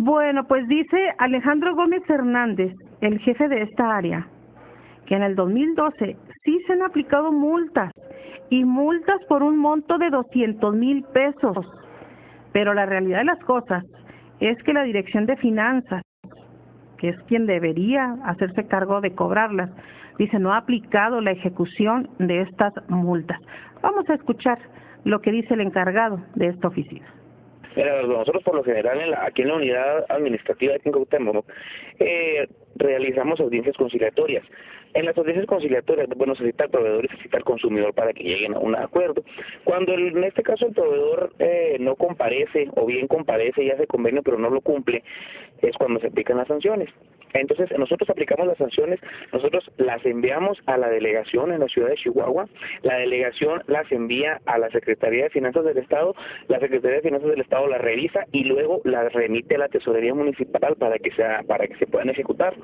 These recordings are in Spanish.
Bueno, pues dice Alejandro Gómez Hernández, el jefe de esta área, que en el 2012 sí se han aplicado multas, y multas por un monto de 200,000 pesos. Pero la realidad de las cosas es que la Dirección de Finanzas, que es quien debería hacerse cargo de cobrarlas, dice no ha aplicado la ejecución de estas multas. Vamos a escuchar lo que dice el encargado de esta oficina. Mira, nosotros por lo general aquí en la unidad administrativa de Cuauhtémoc realizamos audiencias conciliatorias. En las audiencias conciliatorias, bueno, se cita al proveedor y se cita al consumidor para que lleguen a un acuerdo. Cuando en este caso el proveedor no comparece o bien comparece y hace convenio pero no lo cumple, es cuando se aplican las sanciones. Entonces, nosotros aplicamos las sanciones, nosotros las enviamos a la delegación en la ciudad de Chihuahua, la delegación las envía a la Secretaría de Finanzas del Estado, la Secretaría de Finanzas del Estado las revisa y luego las remite a la Tesorería Municipal para que se puedan ejecutar.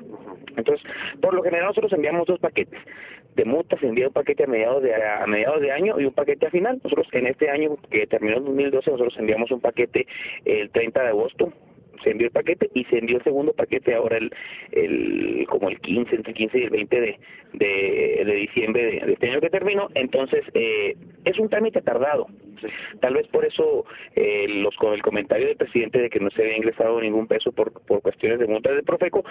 Entonces, por lo general nosotros enviamos 2 paquetes. De multas se envía un paquete a mediados de año y un paquete a final. Nosotros en este año que terminó en 2012, nosotros enviamos un paquete el 30 de agosto. Se envió el paquete y se envió el segundo paquete ahora como el 15, entre el 15 y el 20 de diciembre de este año que terminó. Entonces, es un trámite tardado. Tal vez por eso con el comentario del presidente de que no se había ingresado ningún peso por cuestiones de multas de Profeco,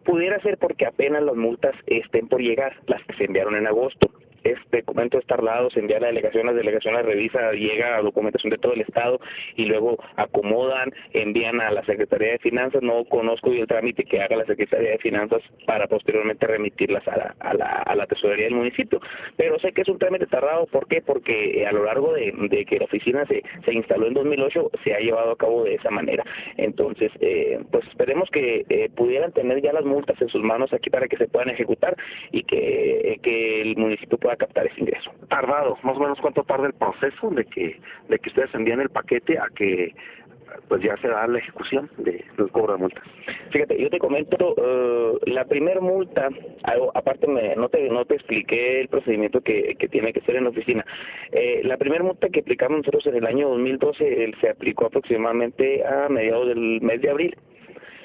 pudiera ser porque apenas las multas estén por llegar, las que se enviaron en agosto. Este documento es tardado, se envía a la delegación la revisa, llega a documentación de todo el Estado y luego acomodan, envían a la Secretaría de Finanzas. No conozco yo el trámite que haga la Secretaría de Finanzas para posteriormente remitirlas a la Tesorería del municipio, pero sé que es un trámite tardado. ¿Por qué? Porque a lo largo de que la oficina se instaló en 2008 se ha llevado a cabo de esa manera. Entonces, pues esperemos que pudieran tener ya las multas en sus manos aquí para que se puedan ejecutar y que el municipio pueda captar ese ingreso. Tardado, más o menos cuánto tarda el proceso de que ustedes envían el paquete a que pues ya se da la ejecución del cobro de multas. Fíjate, yo te comento, la primer multa, aparte no te expliqué el procedimiento que tiene que ser en la oficina. La primera multa que aplicamos nosotros en el año 2012 se aplicó aproximadamente a mediados del mes de abril.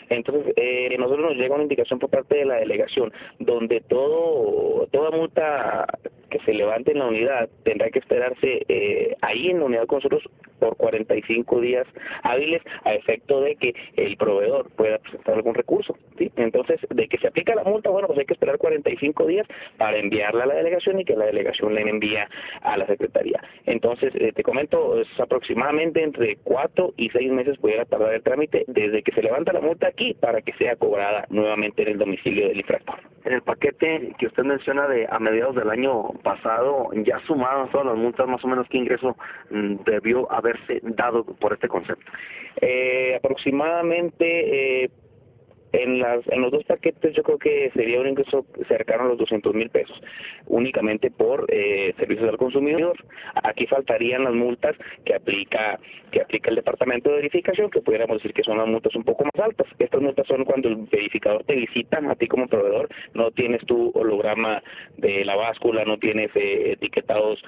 Entonces, nosotros nos llega una indicación por parte de la delegación, donde toda multa que se levante en la unidad tendrá que esperarse ahí en la unidad con nosotros por 45 días hábiles a efecto de que el proveedor pueda presentar algún recurso, ¿sí? Entonces, de que se aplica la multa, bueno, pues hay que esperar 45 días para enviarla a la delegación y que la delegación la envía a la Secretaría. Entonces, te comento, es aproximadamente entre 4 y 6 meses pudiera tardar el trámite desde que se levanta la multa aquí para que sea cobrada nuevamente en el domicilio del infractor. En el paquete que usted menciona de a mediados del año pasado, ya sumadas todas las multas, más o menos ¿qué ingreso debió haberse dado por este concepto? Aproximadamente en los 2 paquetes yo creo que sería un ingreso cercano a los 200,000 pesos, únicamente por servicios al consumidor. Aquí faltarían las multas que aplica el Departamento de Verificación, que pudiéramos decir que son las multas un poco más altas. Estas multas son cuando el verificador te visita a ti como proveedor, no tienes tu holograma de la báscula, no tienes etiquetados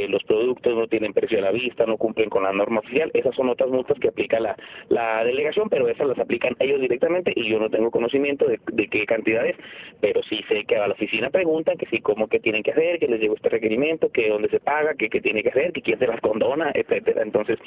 los productos, no tienen precio a la vista, no cumplen con la norma oficial. Esas son otras multas que aplica la delegación, pero esas las aplican ellos directamente y yo no tengo conocimiento de qué cantidades, pero sí sé que a la oficina preguntan que sí, cómo que tienen que hacer, que les llegó este requerimiento, que dónde se paga, que tiene que hacer, que quién se las condona, etcétera. Entonces,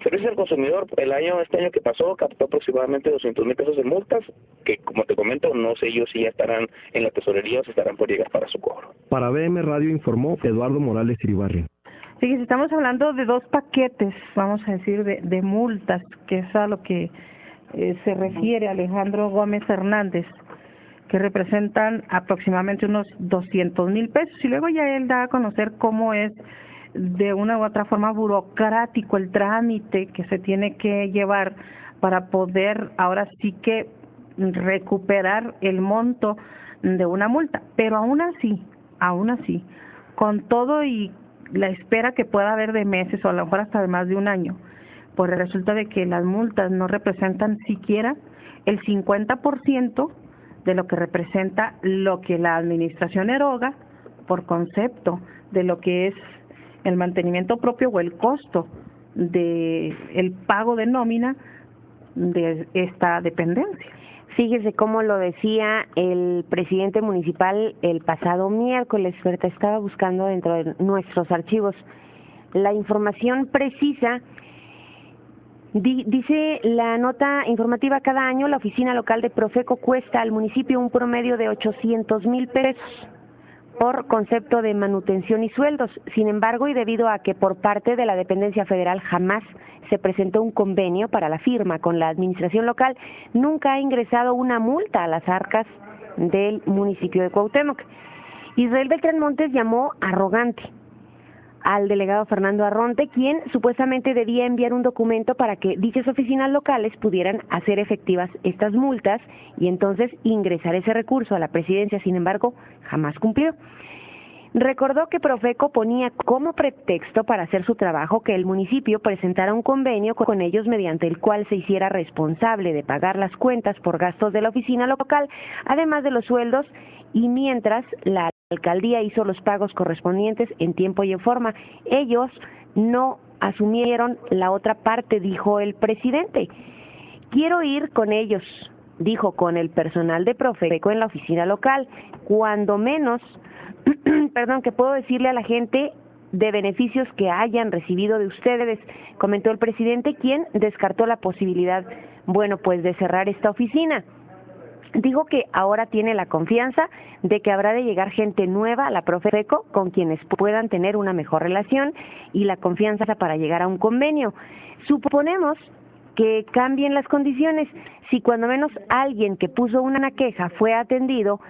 servicios al consumidor, este año que pasó, captó aproximadamente 200,000 pesos en multas, que como te comento, no sé yo si ya estarán en la tesorería o si estarán por llegar para su cobro. Para BM Radio informó Eduardo Morales Iribarren. Fíjense, estamos hablando de 2 paquetes, vamos a decir, de multas, que es a lo que se refiere Alejandro Gómez Hernández, que representan aproximadamente unos 200,000 pesos, y luego ya él da a conocer cómo es de una u otra forma burocrático el trámite que se tiene que llevar para poder ahora sí que recuperar el monto de una multa. Pero aún así, con todo y la espera que pueda haber de meses o a lo mejor hasta de más de un año, pues resulta de que las multas no representan siquiera el 50% de lo que representa lo que la administración eroga por concepto de lo que es el mantenimiento propio o el costo de el pago de nómina de esta dependencia. Fíjese cómo lo decía el presidente municipal el pasado miércoles, Berta, estaba buscando dentro de nuestros archivos la información precisa. Dice la nota informativa: cada año la oficina local de Profeco cuesta al municipio un promedio de 800,000 pesos por concepto de manutención y sueldos. Sin embargo, y debido a que por parte de la dependencia federal jamás se presentó un convenio para la firma con la administración local, nunca ha ingresado una multa a las arcas del municipio de Cuauhtémoc. Israel Beltrán Montes llamó arrogante al delegado Fernando Arronte, quien supuestamente debía enviar un documento para que dichas oficinas locales pudieran hacer efectivas estas multas y entonces ingresar ese recurso a la presidencia. Sin embargo, jamás cumplió. Recordó que Profeco ponía como pretexto para hacer su trabajo que el municipio presentara un convenio con ellos mediante el cual se hiciera responsable de pagar las cuentas por gastos de la oficina local, además de los sueldos, y mientras la alcaldía hizo los pagos correspondientes en tiempo y en forma. Ellos no asumieron la otra parte, dijo el presidente. Quiero ir con ellos, dijo, con el personal de Profeco en la oficina local, cuando menos, que puedo decirle a la gente de beneficios que hayan recibido de ustedes, comentó el presidente, quien descartó la posibilidad, de cerrar esta oficina. Dijo que ahora tiene la confianza de que habrá de llegar gente nueva a la Profeco con quienes puedan tener una mejor relación y la confianza para llegar a un convenio. Suponemos que cambien las condiciones. Si cuando menos alguien que puso una queja fue atendido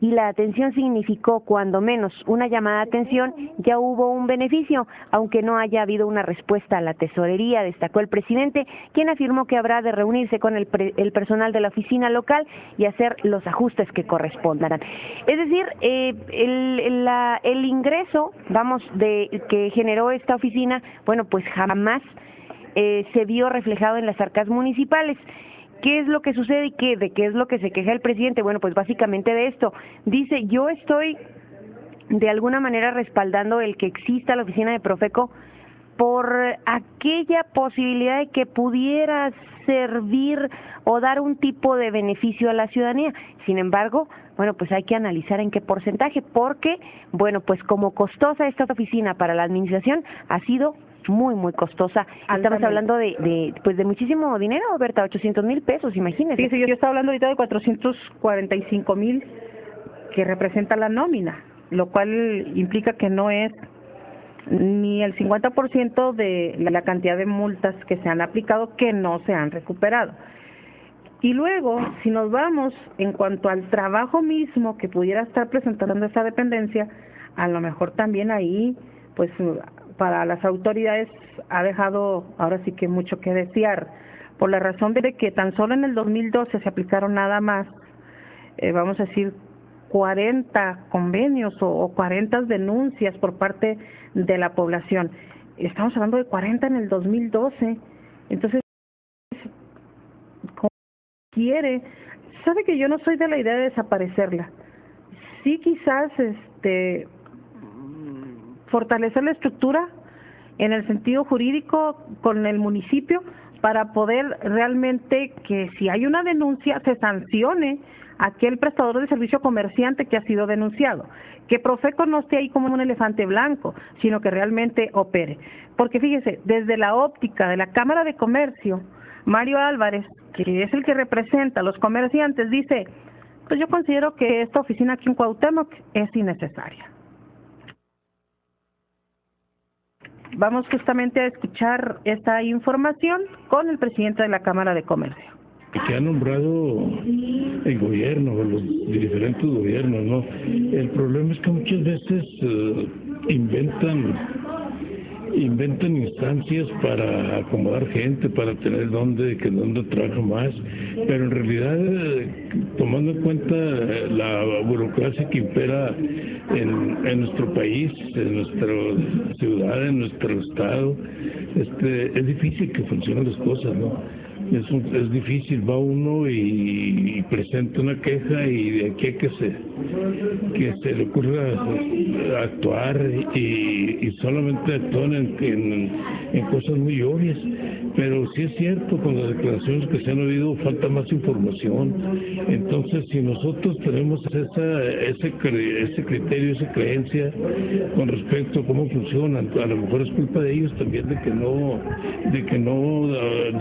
y la atención significó cuando menos una llamada de atención, ya hubo un beneficio, aunque no haya habido una respuesta a la tesorería, destacó el presidente, quien afirmó que habrá de reunirse con el personal de la oficina local y hacer los ajustes que correspondan. Es decir, el ingreso, que generó esta oficina, jamás se vio reflejado en las arcas municipales. ¿Qué es lo que sucede y de qué es lo que se queja el presidente? Básicamente de esto. Dice, yo estoy de alguna manera respaldando el que exista la oficina de Profeco por aquella posibilidad de que pudiera servir o dar un tipo de beneficio a la ciudadanía. Sin embargo, hay que analizar en qué porcentaje, porque, como costosa esta oficina para la administración ha sido muy, muy costosa. Estamos hablando de muchísimo dinero, Berta, 800,000 pesos, imagínese. Sí, yo estaba hablando ahorita de 445,000 que representa la nómina, lo cual implica que no es ni el 50% de la cantidad de multas que se han aplicado que no se han recuperado. Y luego, si nos vamos en cuanto al trabajo mismo que pudiera estar presentando esta dependencia, a lo mejor también ahí, para las autoridades ha dejado ahora sí que mucho que desear, por la razón de que tan solo en el 2012 se aplicaron nada más, 40 convenios o 40 denuncias por parte de la población. Estamos hablando de 40 en el 2012. Entonces, ¿cómo quiere? Sabe que yo no soy de la idea de desaparecerla. Sí, quizás fortalecer la estructura en el sentido jurídico con el municipio para poder realmente que si hay una denuncia se sancione a aquel prestador de servicio comerciante que ha sido denunciado, que Profeco no esté ahí como un elefante blanco, sino que realmente opere. Porque fíjese, desde la óptica de la Cámara de Comercio, Mario Álvarez, que es el que representa a los comerciantes, dice, yo considero que esta oficina aquí en Cuauhtémoc es innecesaria. Vamos justamente a escuchar esta información con el presidente de la Cámara de Comercio. Que ha nombrado el gobierno, los diferentes gobiernos, ¿no? El problema es que muchas veces inventan instancias para acomodar gente, para tener donde trabaja más, pero en realidad, tomando en cuenta la burocracia que impera en nuestro país, en nuestra ciudad, en nuestro estado, es difícil que funcionen las cosas, ¿no? es difícil, va uno y presenta una queja y de aquí a que se le ocurra actuar y solamente actúan en cosas muy obvias. Pero sí es cierto, con las declaraciones que se han oído falta más información. Entonces, si nosotros tenemos ese criterio, esa creencia con respecto a cómo funcionan, a lo mejor es culpa de ellos también de que no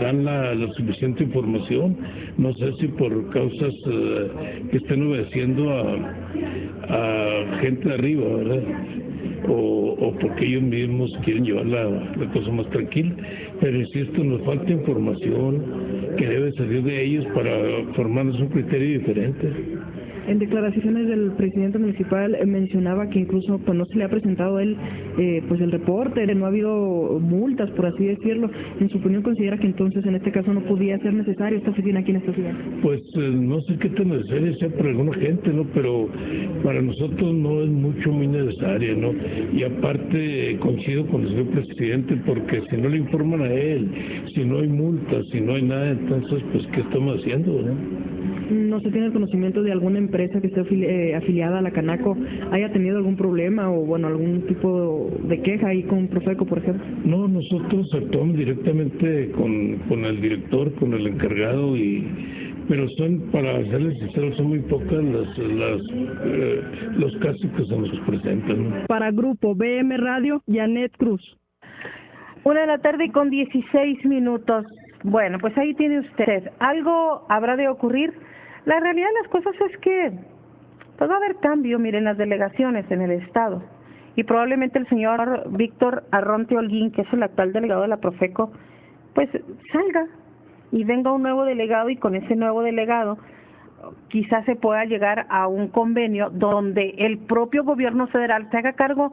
dan la suficiente información. No sé si por causas que estén obedeciendo a gente de arriba, ¿verdad? O porque ellos mismos quieren llevar la cosa más tranquila. Pero insisto, nos falta información que debe salir de ellos para formarnos un criterio diferente. En declaraciones del presidente municipal mencionaba que incluso pues no se le ha presentado a él pues el reporte, no ha habido multas, por así decirlo. En su opinión, ¿considera que entonces en este caso no podía ser necesario esta oficina aquí en esta ciudad? Pues no sé qué tan necesaria sea para alguna gente, ¿no? Pero para nosotros no es muy necesaria, ¿no? Y aparte coincido con el señor presidente, porque si no le informan a él, si no hay multas, si no hay nada, entonces pues ¿qué estamos haciendo, no? ¿No se tiene el conocimiento de alguna empresa que esté afiliada a la Canaco haya tenido algún problema o bueno algún tipo de queja ahí con Profeco, por ejemplo? No, nosotros actuamos directamente con el director, con el encargado, pero para serles sinceros, son muy pocas los casos que se nos presentan, ¿no? Para Grupo BM Radio, Janet Cruz. 1:16 p.m. Bueno, pues ahí tiene usted. Algo habrá de ocurrir. La realidad de las cosas es que pues va a haber cambio, miren, las delegaciones en el Estado. Y probablemente el señor Víctor Arronte Holguín, que es el actual delegado de la Profeco, pues salga y venga un nuevo delegado, y con ese nuevo delegado quizás se pueda llegar a un convenio donde el propio gobierno federal se haga cargo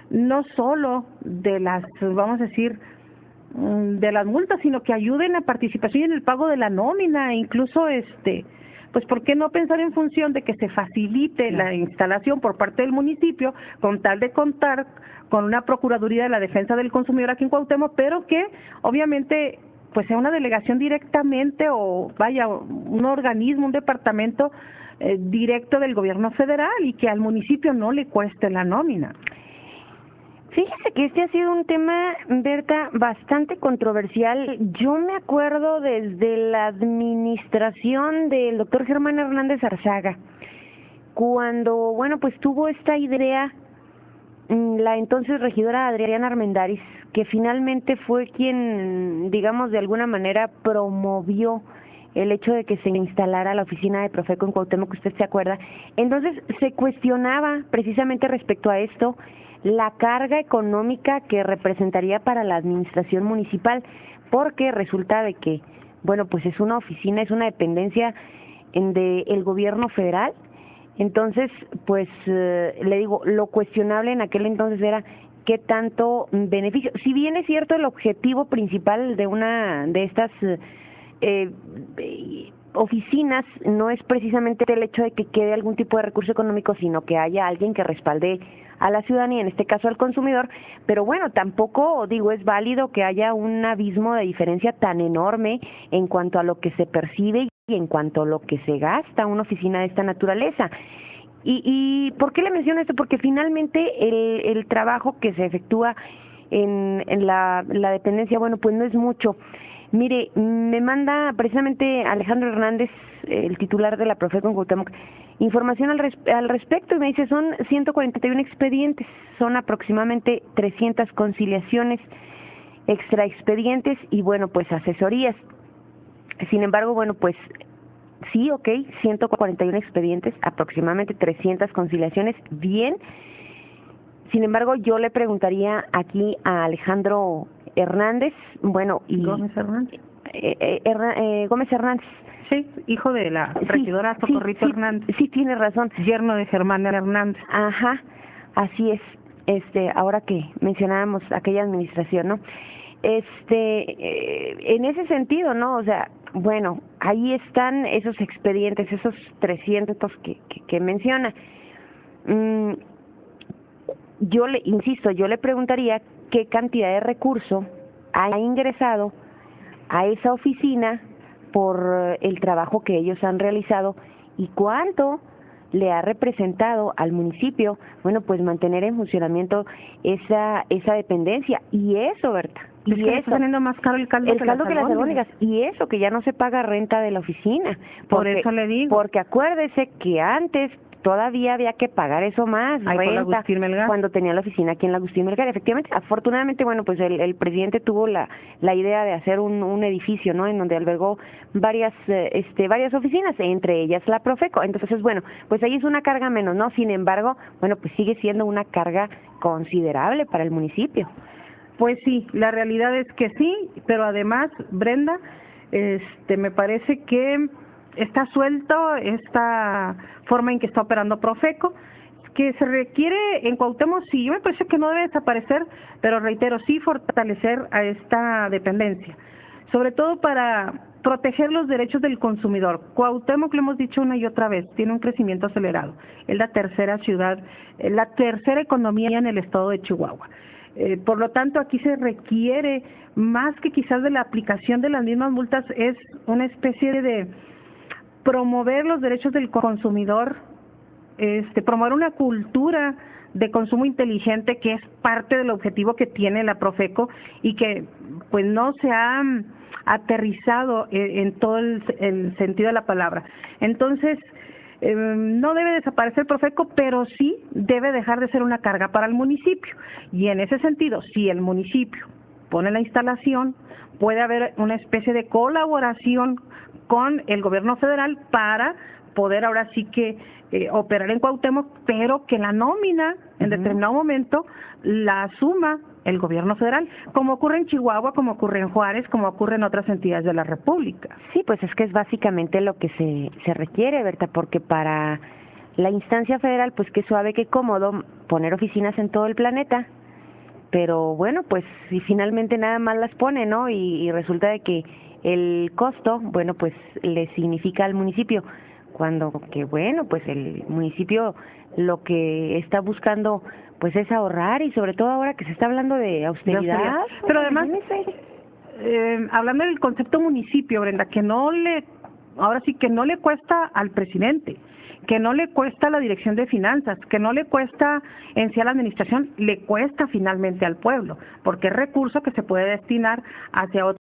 no solo de las, vamos a decir, de las multas, sino que ayuden a participación en el pago de la nómina, incluso pues ¿por qué no pensar en función de que se facilite la instalación por parte del municipio con tal de contar con una Procuraduría de la Defensa del Consumidor aquí en Cuauhtémoc, pero que obviamente pues sea una delegación directamente o vaya un organismo, un departamento directo del gobierno federal y que al municipio no le cueste la nómina? Fíjese que este ha sido un tema, Berta, bastante controversial. Yo me acuerdo desde la administración del doctor Germán Hernández Arzaga, cuando, bueno, pues tuvo esta idea la entonces regidora Adriana Armendáriz, que finalmente fue quien, digamos, de alguna manera promovió el hecho de que se instalara la oficina de Profeco en Cuauhtémoc, que usted se acuerda. Entonces se cuestionaba precisamente respecto a esto la carga económica que representaría para la administración municipal, porque resulta de que, bueno, pues es una oficina, es una dependencia del gobierno federal. Entonces, pues le digo, lo cuestionable en aquel entonces era qué tanto beneficio. Si bien es cierto, el objetivo principal de una de estas oficinas no es precisamente el hecho de que quede algún tipo de recurso económico, sino que haya alguien que respalde a la ciudadanía, en este caso al consumidor. Pero bueno, tampoco, digo, es válido que haya un abismo de diferencia tan enorme en cuanto a lo que se percibe y en cuanto a lo que se gasta una oficina de esta naturaleza. ¿Y por qué le menciono esto? Porque finalmente el trabajo que se efectúa en la dependencia, bueno, pues no es mucho. Mire, me manda precisamente Alejandro Hernández, el titular de la Profeco en Cuauhtémoc, información al respecto, y me dice, son 141 expedientes, son aproximadamente 300 conciliaciones, extraexpedientes y, bueno, pues asesorías. Sin embargo, bueno, pues sí, 141 expedientes, aproximadamente 300 conciliaciones, bien. Sin embargo, yo le preguntaría aquí a Alejandro Hernández, bueno, y Gómez Hernández. Gómez Hernández. Sí, hijo de la regidora Socorrito Hernández. Sí, tiene razón. Yerno de Germán Hernández. Ajá, así es. Ahora que mencionábamos aquella administración, ¿no? En ese sentido, ¿no? O sea, bueno, ahí están esos expedientes, esos 300 que menciona. Yo le preguntaría qué cantidad de recurso ha ingresado a esa oficina por el trabajo que ellos han realizado y cuánto le ha representado al municipio, bueno, pues mantener en funcionamiento esa dependencia. Y eso, Berta, y eso está saliendo más caro el caldo que las albóndigas. Y eso, que ya no se paga renta de la oficina. Por eso le digo. Porque acuérdese que antes todavía había que pagar eso más, renta, cuando tenía la oficina aquí en la Agustín Melgar. Efectivamente, afortunadamente, bueno, pues el presidente tuvo la idea de hacer un edificio, ¿no?, en donde albergó varias oficinas, entre ellas la Profeco. Entonces, bueno, pues ahí es una carga menos, ¿no? Sin embargo, bueno, pues sigue siendo una carga considerable para el municipio. Pues sí, la realidad es que sí, pero además, Brenda, me parece que está suelto esta forma en que está operando Profeco, que se requiere en Cuauhtémoc, sí, yo me parece que no debe desaparecer, pero reitero, sí fortalecer a esta dependencia, sobre todo para proteger los derechos del consumidor. Cuauhtémoc, lo hemos dicho una y otra vez, tiene un crecimiento acelerado, es la tercera ciudad, la tercera economía en el estado de Chihuahua. Por lo tanto, aquí se requiere, más que quizás de la aplicación de las mismas multas, es una especie de promover los derechos del consumidor, promover una cultura de consumo inteligente, que es parte del objetivo que tiene la Profeco y que pues no se ha aterrizado en todo el sentido de la palabra. Entonces, no debe desaparecer Profeco, pero sí debe dejar de ser una carga para el municipio. Y en ese sentido, si el municipio pone la instalación, puede haber una especie de colaboración con el gobierno federal para poder ahora sí que operar en Cuauhtémoc, pero que la nómina en determinado momento la asuma el gobierno federal, como ocurre en Chihuahua, como ocurre en Juárez, como ocurre en otras entidades de la República. Sí, pues es que es básicamente lo que se requiere, Berta, porque para la instancia federal, pues qué suave, qué cómodo poner oficinas en todo el planeta, pero bueno, pues si finalmente nada más las pone, ¿no? Y resulta de que el costo, bueno, pues le significa al municipio, cuando que bueno, pues el municipio lo que está buscando pues es ahorrar, y sobre todo ahora que se está hablando de austeridad. Pero además, hablando del concepto municipio, Brenda, ahora sí que no le cuesta al presidente, que no le cuesta a la dirección de finanzas, que no le cuesta en sí a la administración, le cuesta finalmente al pueblo, porque es recurso que se puede destinar hacia otros